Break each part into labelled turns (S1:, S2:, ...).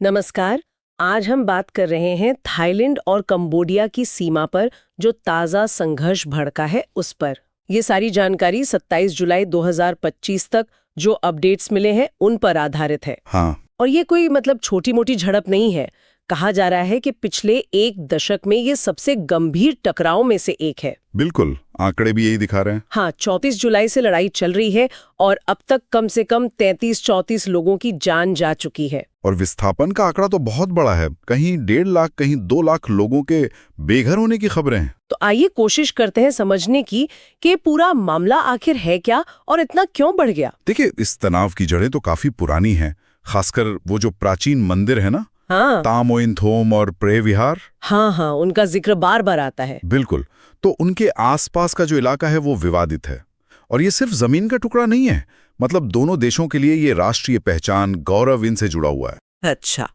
S1: नमस्कार। आज हम बात कर रहे हैं थाईलैंड और कंबोडिया की सीमा पर जो ताज़ा संघर्ष भड़का है उस पर। ये सारी जानकारी 27 जुलाई 2025 तक जो अपडेट्स मिले हैं उन पर आधारित है।
S2: हाँ।
S1: और ये कोई छोटी मोटी झड़प नहीं है। कहा जा रहा है कि पिछले एक दशक में ये सबसे गंभीर टकराव में से एक है।
S2: बिल्कुल, आंकड़े भी यही दिखा रहे हैं।
S1: हाँ, 34 जुलाई से लड़ाई चल रही है और अब तक कम से कम 33-34 लोगों की जान जा चुकी है।
S2: और विस्थापन का आंकड़ा तो बहुत बड़ा है, कहीं 1.5 लाख कहीं 2 लाख लोगों के बेघर होने की खबरें हैं।
S1: तो आइए कोशिश करते हैं समझने की कि पूरा मामला आखिर है क्या और इतना क्यों बढ़ गया।
S2: देखिए, इस तनाव की जड़ें तो काफी पुरानी हैं, खासकर वो जो प्राचीन मंदिर है ना,
S1: हाँ
S2: तामोइनथोम और प्रे विहार।
S1: हाँ, उनका जिक्र बार बार आता है।
S2: बिल्कुल, तो उनके आसपास का जो इलाका है वो विवादित है। और ये सिर्फ जमीन का टुकड़ा नहीं है, मतलब दोनों देशों के लिए ये राष्ट्रीय पहचान, गौरव इनसे जुड़ा हुआ है।
S1: अच्छा,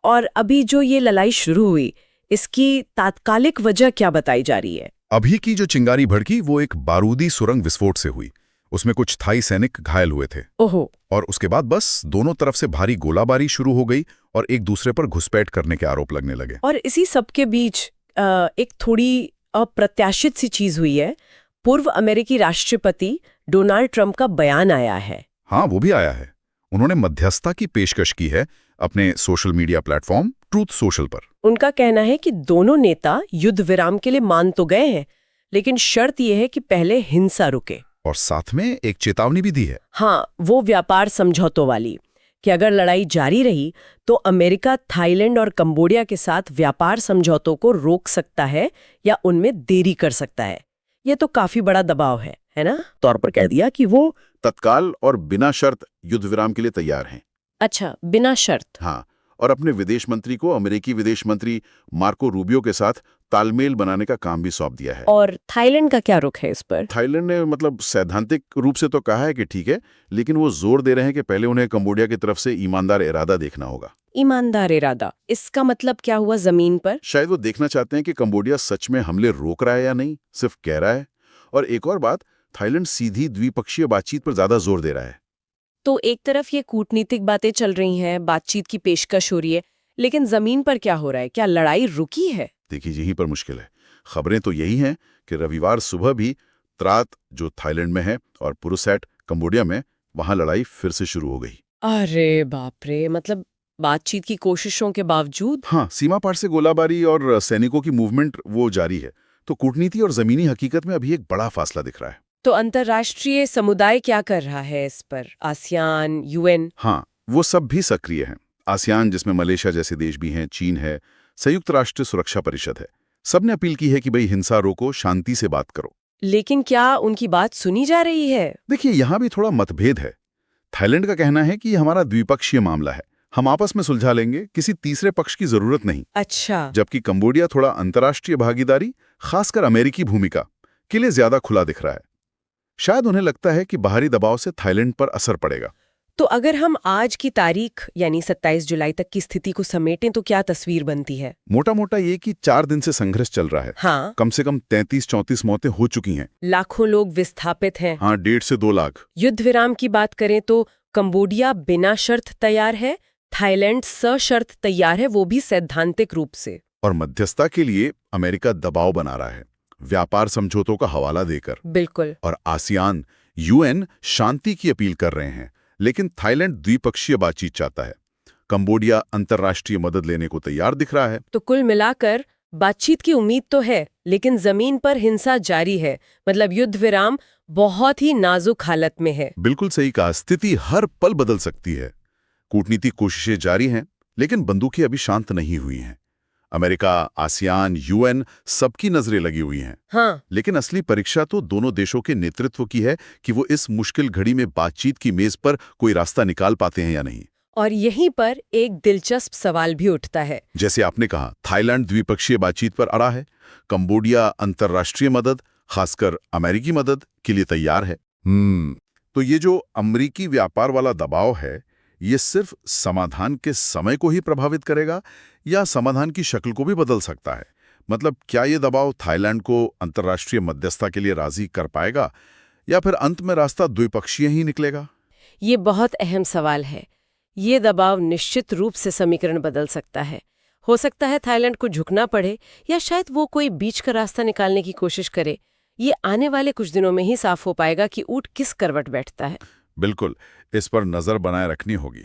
S1: और अभी जो ये लड़ाई शुरू हुई, इसकी तात्कालिक वजह क्या बताई जा रही है?
S2: अभी की जो चिंगारी भड़की वो एक बारूदी सुरंग विस्फोट से हुई। उसमें कुछ थाई सैनिक घायल हुए थे।
S1: ओहो।
S2: और उसके बाद बस दोनों तरफ से भारी गोलाबारी शुरू हो गई और एक दूसरे पर घुसपैठ करने के आरोप लगने लगे।
S1: और इसी सब के बीच एक थोड़ी अप्रत्याशित सी चीज हुई है। पूर्व अमेरिकी राष्ट्रपति डोनाल्ड ट्रंप का बयान आया है।
S2: हाँ, वो भी आया है। उन्होंने मध्यस्थता की पेशकश की है अपने social media platform truth social पर।
S1: उनका कहना है कि दोनों नेता युद्ध विराम के लिए मान तो गए हैं, लेकिन शर्त यह है कि पहले हिंसा रुके।
S2: और साथ में एक चेतावनी भी दी है।
S1: हाँ, वो व्यापार समझौतों वाली, कि अगर लड़ाई जारी रही तो अमेरिका थाईलैंड और कंबोडिया के साथ व्यापार समझौतों को रोक सकता है या उनमें देरी कर सकता है। ये तो काफी बड़ा दबाव है ना?
S3: तौर पर कह दिया कि वो
S2: तत्काल और बिना शर्त युद्ध विराम के लिए तैयार हैं।
S1: अच्छा, बिना शर्त।
S2: हाँ, और अपने विदेश मंत्री को अमेरिकी विदेश मंत्री मार्को रूबियो के साथ तालमेल बनाने का काम भी सौंप दिया है।
S1: और थाईलैंड का क्या रुख है इस पर?
S2: थाईलैंड ने सैद्धांतिक रूप से तो कहा है कि ठीक है, लेकिन वो जोर दे रहे हैं कि पहले उन्हें कंबोडिया की तरफ से ईमानदार इरादा देखना होगा।
S1: ईमानदार इरादा, इसका मतलब क्या हुआ जमीन पर?
S2: शायद वो देखना चाहते हैं कि कंबोडिया सच में हमले रोक रहा है या नहीं, सिर्फ कह रहा है। और एक और बात, थाईलैंड सीधी द्विपक्षीय बातचीत पर ज्यादा जोर दे रहा है।
S1: तो एक तरफ ये कूटनीतिक बातें चल रही हैं, बातचीत की पेशकश हो रही है, लेकिन जमीन पर क्या हो रहा है? क्या लड़ाई रुकी है?
S2: देखिए, यहीं पर मुश्किल है। खबरें तो यही हैं कि रविवार सुबह भी त्रात, जो थाईलैंड में है, और पुरुसैट कंबोडिया में, वहां लड़ाई फिर से शुरू हो गई।
S1: अरे बाप रे, बातचीत की कोशिशों के बावजूद?
S2: हाँ, सीमा पार से गोलाबारी और सैनिकों की मूवमेंट वो जारी है। तो कूटनीति और जमीनी हकीकत में अभी एक बड़ा फासला दिख रहा है।
S1: तो अंतर्राष्ट्रीय समुदाय क्या कर रहा है इस पर? ASEAN, UN?
S2: हाँ, वो सब भी सक्रिय हैं। आसियान, जिसमें मलेशिया जैसे देश भी हैं, चीन है, संयुक्त राष्ट्र सुरक्षा परिषद है, सबने अपील की है कि भाई हिंसा रोको, शांति से बात करो।
S1: लेकिन क्या उनकी बात सुनी जा रही है?
S2: देखिए, यहाँ भी थोड़ा मतभेद है। थाईलैंड का कहना है कि ये हमारा द्विपक्षीय मामला है, हम आपस में सुलझा लेंगे, किसी तीसरे पक्ष की जरूरत नहीं।
S1: अच्छा।
S2: जबकि कंबोडिया थोड़ा अंतर्राष्ट्रीय भागीदारी, खासकर अमेरिकी भूमिका के लिए ज्यादा खुला दिख रहा है। शायद उन्हें लगता है कि बाहरी दबाव से थाईलैंड पर असर पड़ेगा।
S1: तो अगर हम आज की तारीख यानी 27 जुलाई तक की स्थिति को समेटें तो क्या तस्वीर बनती है?
S2: मोटा मोटा ये कि 4 दिन से संघर्ष चल रहा है।
S1: हाँ।
S2: कम से कम 33-34 मौतें हो चुकी हैं।
S1: लाखों लोग विस्थापित हैं।
S2: हाँ, 1.5 से 2 लाख।
S1: युद्ध विराम की बात करें तो कंबोडिया बिना शर्त तैयार है, थाईलैंड सशर्त तैयार है, वो भी सैद्धांतिक रूप से।
S2: और मध्यस्थता के लिए अमेरिका दबाव बना रहा है, व्यापार समझौतों का हवाला देकर।
S1: बिल्कुल।
S2: और आसियान, यूएन शांति की अपील कर रहे हैं, लेकिन थाईलैंड द्विपक्षीय बातचीत चाहता है। कंबोडिया अंतर्राष्ट्रीय मदद लेने को तैयार दिख रहा है।
S1: तो कुल मिलाकर बातचीत की उम्मीद तो है, लेकिन जमीन पर हिंसा जारी है। युद्ध विराम बहुत ही नाजुक हालत में है।
S2: बिल्कुल सही कहा, स्थिति हर पल बदल सकती है। कूटनीतिक कोशिशें जारी हैं, लेकिन बंदूकें अभी शांत नहीं हुई हैं। अमेरिका, आसियान, यूएन, सबकी नजरें लगी हुई हैं।
S1: हाँ।
S2: लेकिन असली परीक्षा तो दोनों देशों के नेतृत्व की है कि वो इस मुश्किल घड़ी में बातचीत की मेज पर कोई रास्ता निकाल पाते हैं या नहीं।
S1: और यहीं पर एक दिलचस्प सवाल भी उठता है।
S2: जैसे आपने कहा, थाईलैंड द्विपक्षीय बातचीत पर अड़ा है, कंबोडिया अंतर्राष्ट्रीय मदद, खासकर अमेरिकी मदद के लिए तैयार है। तो ये जो अमेरिकी व्यापार वाला दबाव है, ये सिर्फ समाधान के समय को ही प्रभावित करेगा या समाधान की शक्ल को भी बदल सकता है? क्या ये दबाव थाईलैंड को अंतर्राष्ट्रीय मध्यस्थता के लिए राजी कर पाएगा या फिर अंत में रास्ता द्विपक्षीय ही निकलेगा?
S1: ये बहुत अहम सवाल है, ये दबाव निश्चित रूप से समीकरण बदल सकता है। हो सकता है थाईलैंड को झुकना पड़े या शायद वो कोई बीच का रास्ता निकालने की कोशिश करे। ये आने वाले कुछ दिनों में ही साफ हो पाएगा कि ऊंट किस करवट बैठता है।
S2: बिल्कुल, इस पर नजर बनाए रखनी होगी।